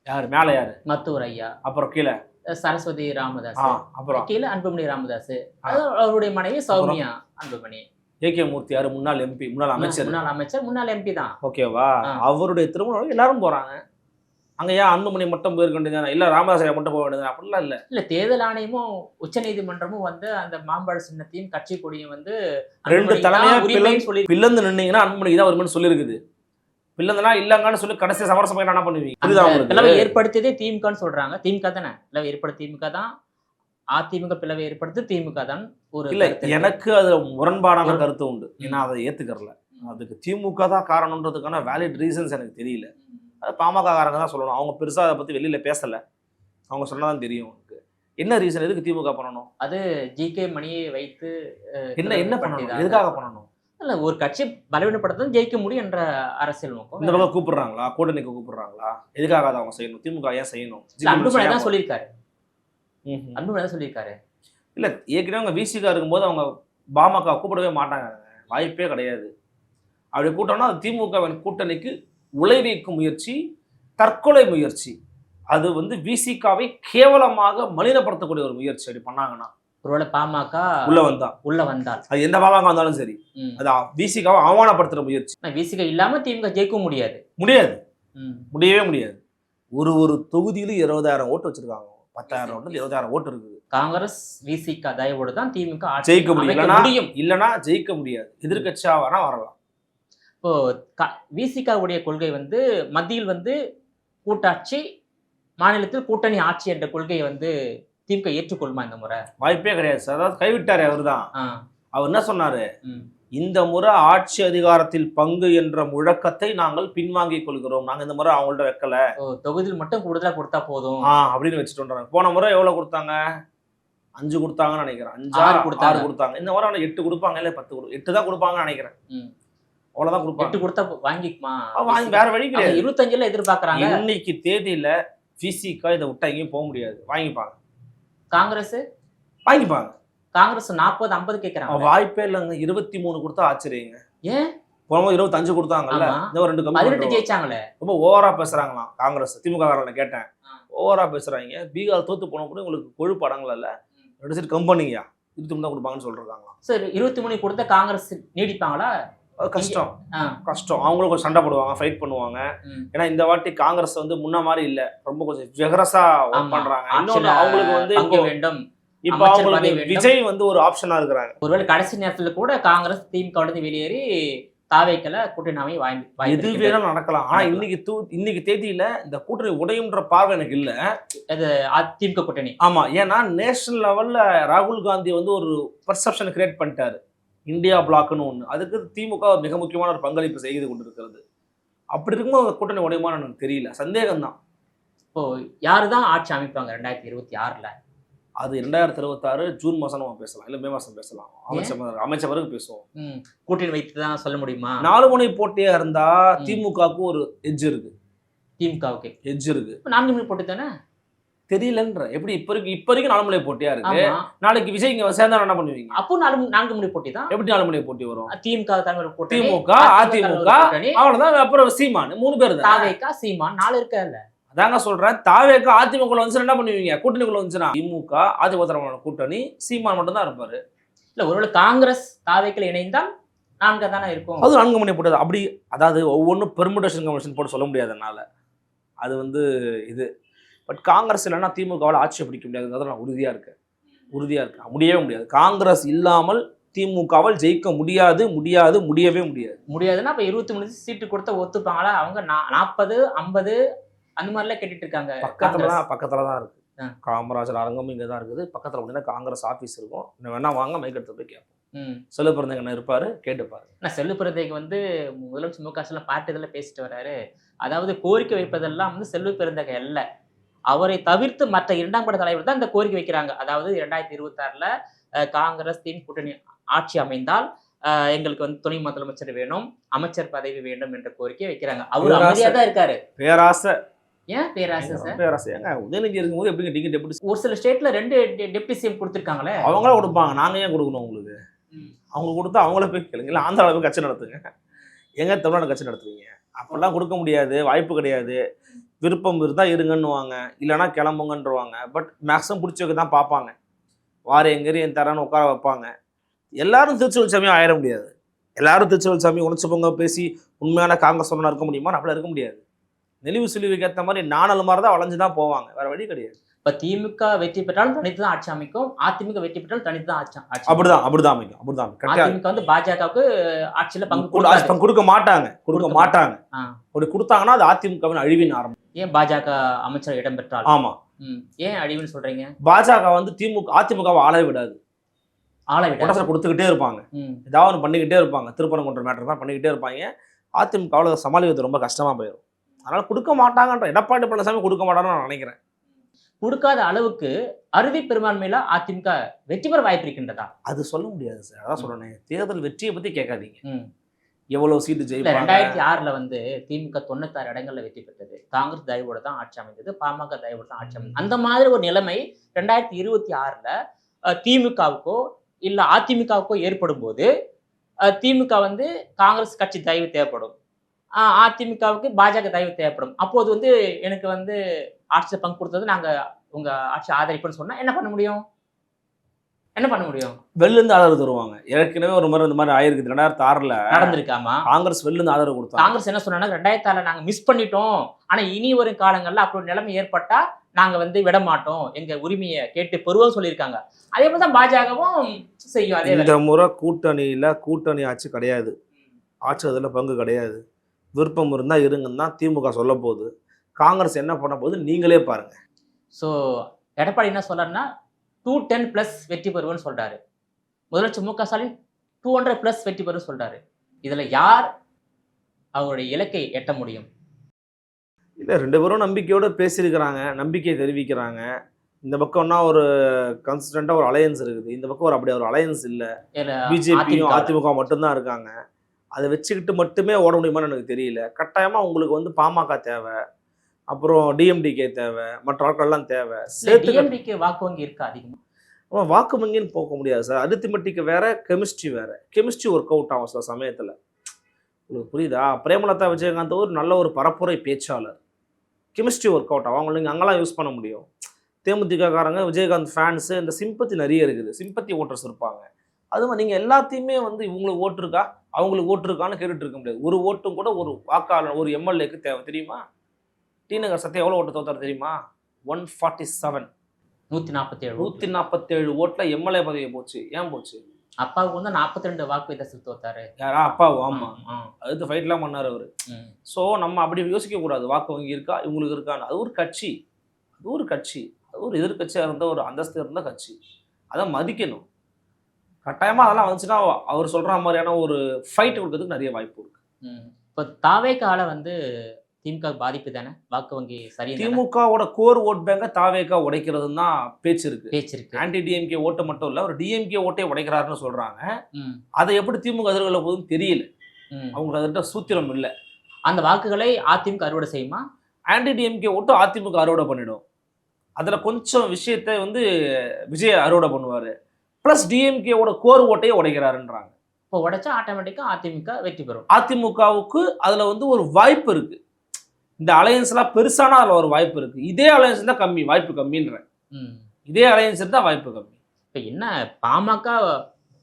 யாரு மேல யாரு? மருத்துவர் ஐயா, அப்புறம் கீழே சரஸ்வதி ராமதாஸ், அப்புறம் கீழே அன்புமணி ராமதாஸ், அவருடைய மனைவி சௌமியா அன்புமணி. ஏகே மூர்த்தி யாரு? முன்னாள் எம்பி, முன்னாள் அமைச்சர். முன்னாள் அமைச்சர், முன்னாள் எம்பி தான். ஓகேவா? அவருடைய திருமணம் எல்லாரும் போறாங்க. அங்க ஏன் அன்புமணி மட்டும் போயிருக்க வேண்டியதானே? இல்ல ராமதாஸ் ஐயா மட்டும் போக வேண்டியதானே? அப்படிலாம் இல்ல. இல்ல, தேர்தல் ஆணையமும் உச்ச நீதிமன்றமும் வந்து அந்த மாம்பழ சின்னத்தையும் கட்சி கொடியும் வந்து ரெண்டு தலைமையா சொல்லி பிளந்து நின்னீங்கன்னா அன்புமணி தான் வருமானு சொல்லியிருக்குது. பிளந்தனா இல்லங்கன்னு சொல்லி கடைசி சமரசம் என்ன பண்ணுவீங்க? புரியுதா உங்களுக்கு? பிளவை ஏற்படுத்தியதே திமுகன்னு சொல்றாங்க. திமுக தானே பிளவை ஏற்படுத்தி, திமுக தான். அதிமுக பிளவை ஏற்படுத்தி திமுக தான். ஒரு இல்ல, எனக்கு அதுல முரண்பாடான கருத்து உண்டு. ஏன்னா அதை ஏத்துக்கறல. அதுக்கு திமுக தான் காரணம்ன்றதுக்கான வேலிட் ரீசன்ஸ் எனக்கு தெரியல. அது பாமக காரங்க தான் சொல்லணும். அவங்க பெருசா அதை பத்தி வெளியில பேசல. அவங்க சொன்னாதான் தெரியும் எனக்கு என்ன ரீசன், எதுக்கு திமுக பண்ணணும். அது ஜிகே மணியை வைத்து என்ன பண்ணணும், எதுக்காக பண்ணணும்? இல்ல, ஒரு கட்சி பலவீனப்படுத்த ஜெயிக்க முடியும் என்ற அரசியல் நோக்கம். இந்த பக்கம் கூப்பிடுறாங்களா, கூட்டணிக்கு கூப்பிடுறாங்களா? எதுக்காக அதை அவங்க செய்யணும்? திமுக ஏன் செய்யணும்? அன்புமணி தான் சொல்லியிருக்காரு. அன்புமணி தான் சொல்லியிருக்காரு. இல்ல, ஏற்கனவே அவங்க விசிகா இருக்கும்போது அவங்க பாமக கூப்பிடவே மாட்டாங்க, வாய்ப்பே கிடையாது. அப்படி கூட்டம்னா அது திமுகவின் கூட்டணிக்கு உழைவைக்கும் முயற்சி, தற்கொலை முயற்சி. அது வந்து விசிகாவை கேவலமாக மலினப்படுத்தக்கூடிய ஒரு முயற்சி. அப்படி பண்ணாங்கன்னா ஒருவேளை பாமக உள்ள வந்தால் அது எந்த பாமக வந்தாலும் சரி, அது விசிகாவை அவமானப்படுத்துற முயற்சி. விசிகா இல்லாம திமுக ஜெயிக்க முடியாது. முடியவே முடியாது. ஒரு தொகுதியிலும் 20,000 ஓட்டு வச்சிருக்காங்க. 10,000 ஓட்டு 20,000 ஓட்டு இருக்குது. காங்கிரஸ் விசிகா தயவோடு தான் திமுக ஜெயிக்க முடியும். இல்லைன்னா ஜெயிக்க முடியாது. எதிர்கட்சியா வரலாம். இப்போ விசிகாவுடைய கொள்கை வந்து மத்தியில் வந்து கூட்டாட்சி, மாநிலத்தில் கூட்டணி ஆட்சி என்ற கொள்கையை வந்து திமுக ஏற்றுக்கொள்ளுமா இந்த முறை? வாய்ப்பே கிடையாது சார். அதாவது கைவிட்டாரு அவர் தான். அவர் என்ன சொன்னாரு? இந்த முறை ஆட்சி அதிகாரத்தில் பங்கு என்ற முழக்கத்தை நாங்கள் பின்வாங்கிக் கொள்கிறோம். நாங்க இந்த முறை அவங்கள்ட்ட வைக்கல, தொகுதியில் மட்டும் கூடுதலா கொடுத்தா போதும் அப்படின்னு வச்சுட்டு. போன முறை எவ்வளவு கொடுத்தாங்க? 5 கொடுத்தாங்கன்னு நினைக்கிறேன். 5 கொடுத்தாங்க. இந்த முறை 8 கொடுப்பாங்க, இல்ல 10 8 தான் கொடுப்பாங்கன்னு நினைக்கிறேன். அவ்வளவுதான் கொடுப்பாங்க. 8 கொடுத்தா வாங்கிக்குமா? வேற வழி கிடையாது. 25 எதிர்பார்க்கறாங்க. இன்னைக்கு தேதியில விசிகா இதை விட்டா எங்கேயும் போக முடியாது. வாங்கிப்பாங்க. காங்கிரஸ் வாங்கிப்பாங்க. காங்கிரஸ் 40-50 கேட்கறாங்க. வாய்ப்பே இல்லைங்க. 23 கொடுத்தா ஆச்சரியங்க. ஏன்? போன 25 கொடுத்தாங்கல்ல, இந்த 2 கம்மி 18 ஜெயிச்சாங்களே. ரொம்ப ஓவரா பேசுறாங்களாம் காங்கிரஸ். திமுக காரங்களை கேட்டேன், ஓவரா பேசுறாங்க. பீகார் தோத்து போன கூட உங்களுக்கு கொழுப்பு அடங்கல, 2 சீட் கம்பெனியா 23 தான் கொடுப்பாங்கன்னு சொல்றாங்களாம். சரி, 23 கொடுத்தா காங்கிரஸ் நீடிப்பாங்களா? கஷ்டம். அவங்களும் கொஞ்சம் சண்டை போடுவாங்க, ஃபைட் பண்ணுவாங்க. ஏன்னா இந்த வாட்டி காங்கிரஸ் வந்து முன்ன மாதிரி இல்ல, ரொம்ப கொஞ்சம் விகரசா ஒர்க் பண்றாங்க. இன்னொன்னு அவங்களுக்கு வந்து இப்ப அவங்களுக்கு விஜய் வந்து ஒரு ஆப்ஷனா இருக்கிறாங்க. ஒருவேளை கடைசி நேரத்துல கூட காங்கிரஸ் திமுக வெளியேறி தாவேக்கல கூட்டணி வாங்கி எது வேணாலும் நடக்கலாம். ஆனா இன்னைக்கு தேதியில இந்த கூட்டணி உடையும்ன்ற பார்வை எனக்கு இல்ல. அது திமுக கூட்டணி. ஆமா, ஏன்னா நேஷனல் லெவல்ல ராகுல் காந்தி வந்து ஒரு பெர்செப்ஷன் கிரியேட் பண்ணிட்டாரு, இந்தியா பிளாக்னு ஒண்ணு. அதுக்கு திமுக மிக முக்கியமான ஒரு பங்களிப்பு செய்து கொண்டிருக்கிறது. அப்படி இருக்கும்போது கூட்டணி உடையுமான்னு எனக்கு தெரியல, சந்தேகம் தான். இப்போ யாருதான் ஆட்சி அமைப்பாங்க 2026ல? அது 2026 ஜூன் மாசம் நம்ம பேசலாம், இல்ல மே மாசம் பேசலாம். அமைச்சர் வரைக்கும் பேசுவோம். கூட்டணி வைத்து தான் சொல்ல முடியுமா? 4 முனை போட்டியா இருந்தா திமுகவுக்கு ஒரு எட்ஜ் இருக்கு. திமுகவுக்கு எட்ஜ் இருக்கு. 4 முனை போட்டி தானே தெரியலன்ற. எப்படி இப்ப வரைக்கும் 4 முனை போட்டியா இருக்கு. நாளைக்கு விஜய் இங்க சேர்ந்தா என்ன பண்ணுவீங்க? அப்போ 4 முனை போட்டி தான். எப்படி 4 முனை போட்டி வரும்? திமுக தலைவர் போட்டி, திமுக அதிமுக அவ்வளவுதான். அப்புறம் சீமான் 3 பேர் தான். தாவேக்கா சீமான் 4 இருக்கல்ல. அதாங்க சொல்றேன். தாவேக்கா அதிமுக வந்து என்ன பண்ணுவீங்க? கூட்டணிக்குள்ள வந்துச்சுன்னா திமுக அதிமுக கூட்டணி, சீமான் மட்டும் தான் இருப்பாரு. இல்ல, ஒருவேளை காங்கிரஸ் தாவேக்கில் இணைந்தால் 4 தானே இருக்கும். அது 4 முனை போட்டது. அப்படி அதாவது ஒவ்வொன்றும் பெர்முடேஷன் கமிஷன் போட்டு சொல்ல முடியாது என்னால. அது வந்து இது. பட் காங்கிரஸ் இல்லைன்னா திமுகவால் ஆட்சி பிடிக்க முடியாதுங்கிறது நான் உறுதியா இருக்கேன். முடியவே முடியாது. காங்கிரஸ் இல்லாமல் திமுகவால் ஜெயிக்க முடியவே முடியாது. முடியாதுன்னா அப்ப 23 சீட்டு கொடுத்தா ஒத்துப்பாங்களா? அவங்க 40 50 அந்த மாதிரிலாம் கேட்டுட்டு இருக்காங்க. பக்கத்துல தான் இருக்கு. காமராஜர் அரங்கம் இங்க தான் இருக்குது. பக்கத்துல அப்படின்னா காங்கிரஸ் ஆபீஸ் இருக்கும். வேணா வாங்க, மைக் எடுத்து போய் கேட்போம். செல்வ பிறந்தங்க இருப்பாரு, கேட்டுப்பாரு. நான் செல்வ பிறந்தைக்கு வந்து முதலமைச்சர் மு.க.ஸ்டாலின் பாட்டு இதெல்லாம் பேசிட்டு வர்றாரு. அதாவது கோரிக்கை வைப்பதெல்லாம் வந்து செல்வ பிறந்தகை அல்ல, அவரை தவிர்த்து மற்ற 2ஆம் பட தலைவர் தான் இந்த கோரிக்கை வைக்கிறாங்க. அதாவது 2026ல காங்கிரஸ் திமுக கூட்டணி ஆட்சி அமைந்தால் எங்களுக்கு வந்து துணை முதலமைச்சர் வேணும், அமைச்சர் பதவி வேண்டும் என்ற கோரிக்கை வைக்கிறாங்க. அவர் அமைதியா தான் இருக்காரு. பேராசை. ஏன் பேராசை சார்? பேராசை ஏங்க? உதயநிதி இருக்கும்போது எப்படி நீங்க டெபுட்டி? ஒரு சில ஸ்டேட்ல 2 டெப்டி சிஎம் கொடுத்துருக்காங்களே. அவங்களா கொடுப்பாங்க, நாங்க ஏன் கொடுக்கணும் உங்களுக்கு? அவங்க கொடுத்தா அவங்கள போய் கேளுங்க. இல்லை ஆந்திராவில் போய் கட்சி நடத்துங்க. எங்க தமிழ்நாடு கட்சி நடத்துவீங்க? அப்படிலாம் கொடுக்க முடியாது, வாய்ப்பு கிடையாது. விருப்பம் இருந்தால் இருங்கன்னுவாங்க, இல்லைன்னா கிளம்புங்கன்றவாங்க. பட் மேக்ஸிமம் பிடிச்சி வைக்க தான் பார்ப்பாங்க. வார எங்கேயும் என் தரன்னு உட்கார வைப்பாங்க. எல்லாரும் திருச்செல்வல் சாமி ஆயிட முடியாது. எல்லாரும் திருச்செல்வல் சாமி உணர்ச்சி பொங்க பேசி உண்மையான காங்கிரஸ் ஒன்றா இருக்க முடியுமா? அப்படிலாம் இருக்க முடியாது. நெளிவு சுழிவுக்கு ஏற்ற மாதிரி நாணல் மாதிரி தான் வளைஞ்சு தான் போவாங்க, வேற வழி கிடையாது. இப்ப திமுக வெற்றி பெற்றாலும் தனித்து தான் ஆட்சி அமைக்கும், அதிமுக வெற்றி பெற்றாலும் தனித்து தான் ஆட்சி அப்படிதான் அமைக்கும். அதிமுக வந்து பாஜகவுக்கு ஆட்சியில பங்கு கொடுக்க மாட்டாங்க. அப்படி கொடுத்தாங்கன்னா அது அதிமுகவின் அழிவின் ஆரம்பம். ஏன் பாஜக அமைச்சர் இடம் பெற்றால்? ஆமா. ஏன் அழிவுன்னு சொல்றீங்க? பாஜக வந்து அதிமுகவை ஆள விடாது. கொடுத்துக்கிட்டே இருப்பாங்க, ஏதாவது பண்ணிக்கிட்டே இருப்பாங்க. திருப்பரங்குன்ற மேட்டர் தான் பண்ணிக்கிட்டே இருப்பாங்க. அதிமுகவில் சமாளிக்கிறது ரொம்ப கஷ்டமா போயிடும். அதனால கொடுக்க மாட்டாங்கன்ற எடப்பாடி பழனிசாமி கொடுக்க மாட்டாங்கன்னு நான் நினைக்கிறேன். கொடுக்காத அளவுக்கு அறுதி பெரும்பான்மையில அதிமுக வெற்றி பெற வாய்ப்பு இருக்கின்றதா? அது சொல்ல முடியாது சார். அதான் சொல்றேன், தேர்தல் வெற்றியை பத்தி கேட்காதீங்க. எவ்வளவு சீட்டு ஜெயிப்பாங்க. 2006 வந்து திமுக 96 இடங்கள்ல வெற்றி பெற்றது. காங்கிரஸ் தயவோட தான் ஆட்சி அமைந்தது, பாமக தயவோட தான் ஆட்சி அமைந்தது. அந்த மாதிரி ஒரு நிலைமை 2026 திமுகவுக்கோ இல்ல அதிமுகவுக்கோ ஏற்படும் போது திமுக வந்து காங்கிரஸ் கட்சி தயவு தேவைப்படும், அதிமுகவுக்கு பாஜக தயவு தேவைப்படும். அப்போது வந்து எனக்கு வந்து ஆட்சியில் பங்கு கொடுத்தது நாங்க உங்க ஆட்சி ஆதரிப்புன்னு சொன்னா என்ன பண்ண முடியும்? வெளிலிருந்து ஆதரவு தருவாங்க. ஏற்கனவே ஒரு முறை இந்த மாதிரி ஆயிருக்கு. 2006 நடந்திருக்காமா? காங்கிரஸ் வெளிலிருந்து ஆதரவு கொடுத்தாங்க. காங்கிரஸ் என்ன சொன்னா 2006 நாங்க மிஸ் பண்ணிட்டோம், ஆனா இனி வரும் காலங்கள்ல அப்படி நிலைமை ஏற்பட்டா நாங்க வந்து விட மாட்டோம், எங்க உரிமையை கேட்டு பெறுவோம் சொல்லியிருக்காங்க. அதே மாதிரி தான் பாஜகவும் செய்யும். அதே இந்த முறை கூட்டணி ஆட்சி கிடையாது, ஆட்சி அதில் பங்கு கிடையாது. விருப்பம் இருந்தால் இருங்கன்னு தான் திமுக சொல்ல போகுது. காங்கிரஸ் என்ன பண்ண போகுது நீங்களே பாருங்க. ஸோ எடப்பாடி என்ன சொல்றாருன்னா 210+ வெற்றி பெறுவோன்னு சொல்றாரு. முதலமைச்சர் மு க ஸ்டாலின் 200+ வெற்றி பெறும் சொல்றாரு. இதுல யார் அவருடைய இலக்கை எட்ட முடியும்? இல்லை, 2 பேரும் நம்பிக்கையோடு பேசியிருக்கிறாங்க, நம்பிக்கையை தெரிவிக்கிறாங்க. இந்த பக்கம்னா ஒரு கன்சிஸ்டண்டாக ஒரு அலையன்ஸ் இருக்குது, இந்த பக்கம் அப்படி ஒரு அலையன்ஸ் இல்லை. பிஜேபியும் அதிமுக மட்டும்தான் இருக்காங்க. அதை வச்சுக்கிட்டு மட்டுமே ஓட முடியுமான்னு எனக்கு தெரியல. கட்டாயமாக உங்களுக்கு வந்து பாமக தேவை, அப்புறம் டிஎம்டிகே தேவை, மற்ற ஆட்கள்லாம் தேவை. டிஎம்டிகே வாக்கு வங்கி இருக்கா அதிகமாக? வாக்கு வங்கின்னு போக முடியாது சார். அரித்மெட்டிக் வேற, கெமிஸ்ட்ரி வேற. கெமிஸ்ட்ரி ஒர்க் அவுட் ஆகும் சில சமயத்தில். உங்களுக்கு புரியுதா? பிரேமலதா விஜயகாந்த் ஒரு நல்ல ஒரு பரப்புரை பேச்சாளர். கெமிஸ்ட்ரி ஒர்க் அவுட் ஆகும், அவங்க நீங்கள் அங்கெல்லாம் யூஸ் பண்ண முடியும். தேமுதிகக்காரங்க விஜயகாந்த் ஃபேன்ஸு இந்த சிம்பத்தி நிறைய இருக்குது, சிம்பத்தி ஓட்டர்ஸ் இருப்பாங்க. அது மாதிரி நீங்கள் எல்லாத்தையுமே வந்து இவங்களுக்கு ஓட்டு இருக்கா அவங்களுக்கு ஓட்டு இருக்கான்னு கேட்டுட்டு இருக்க முடியாது. ஒரு ஓட்டும் கூட ஒரு வாக்காளர் ஒரு எம்எல்ஏக்கு தேவை. தெரியுமா? டி நகர் சத்யா எவ்வளோ ஓட்டு தோத்தார் தெரியுமா? 147. 147 ஓட்டில் எம்எல்ஏ பதவி போச்சு. ஏன் போச்சு? அப்பாவுக்கு வந்து 42 வாக்கு வித்தியாசத்தில் தோத்தாரு. யாரா? அப்பாவும். ஆமாம், அடுத்து ஃபைட்லாம் பண்ணார் அவர். ஸோ நம்ம அப்படி யோசிக்கக்கூடாது, வாக்கு வங்கி இருக்கா இவங்களுக்கு இருக்கான்னு. அது ஒரு கட்சி, அது ஒரு எதிர்கட்சியாக இருந்த ஒரு அந்தஸ்து இருந்த கட்சி, அதை மதிக்கணும். கட்டாயமாக அதெல்லாம் வந்துச்சுன்னா அவர் சொல்கிற மாதிரியான ஒரு ஃபைட் கொடுக்கறதுக்கு நிறைய வாய்ப்பு இருக்கு. இப்போ தாவேக்கால வந்து திமுக பாதிப்பு தானே, வாக்கு வங்கி சரி. திமுகவோட கோர் ஓட் பேங்கை தாவேக்கா உடைக்கிறதுன்னு தான் பேச்சு இருக்கு. ஆன்டி டிஎம்கே ஓட்டை மட்டும் இல்லை, ஒரு டிஎம்கே ஓட்டை உடைக்கிறாருன்னு சொல்றாங்க. அதை எப்படி திமுக எதிர்கொள்ள போகுதுன்னு தெரியல. அவங்களுக்கு அதற்கு சூத்திரம் இல்லை. அந்த வாக்குகளை அதிமுக அறுவடை செய்யுமா? ஆன்டி டிஎம்கே ஓட்டு அதிமுக அறுவடை பண்ணிடும். அதில் கொஞ்சம் விஷயத்தை வந்து விஜய் அறுவடை பண்ணுவார். ப்ளஸ் டிஎம்கேவோட கோர் ஓட்டையை உடைக்கிறாருன்றாங்க. இப்போ உடைச்சா ஆட்டோமேட்டிக்காக அதிமுக வெற்றி பெறும். அதிமுகவுக்கு அதில் வந்து ஒரு வாய்ப்பு இருக்கு. இந்த அலையன்ஸ்லாம் பெருசானா அதில் ஒரு வாய்ப்பு இருக்கு. இதே அலையன்ஸ் தான் கம்மி, வாய்ப்பு கம்மின்றேன். இதே அலையன்ஸ் தான் வாய்ப்பு கம்மி. இப்போ என்ன பாமக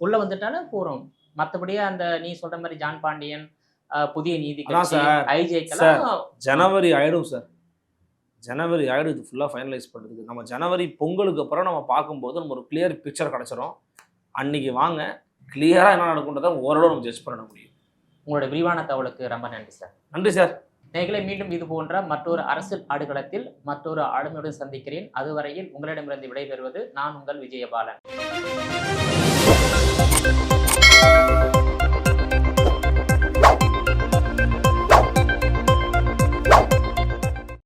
உள்ள வந்துட்டாலும் போகிறோம், மற்றபடியே அந்த நீ சொல்ற மாதிரி ஜான் பாண்டியன், புதிய நீதி ஜனவரி ஆயிடும் சார். ஜனவரி ஆயிடும் இது ஃபுல்லாக ஃபைனலைஸ் பண்ணுறதுக்கு. நம்ம ஜனவரி பொங்கலுக்கு அப்புறம் நம்ம பார்க்கும்போது நம்ம ஒரு கிளியர் பிக்சர் கிடச்சிரும். அன்னைக்கு வாங்க, கிளியராக என்ன நடக்குன்றதை ஓரளவு நம்ம ஜட்ஜ் பண்ண முடியும். உங்களோட விரிவான தகவலுக்கு ரொம்ப நன்றி சார். நன்றி சார். நேயர்களே, மீண்டும் இது போன்ற மற்றொரு அரசியல் ஆடுகளத்தில் மற்றொரு ஆளுமையுடன் சந்திக்கிறேன். அதுவரையில் உங்களிடமிருந்து விடைபெறுவது நான் உங்கள் விஜயபாலன்.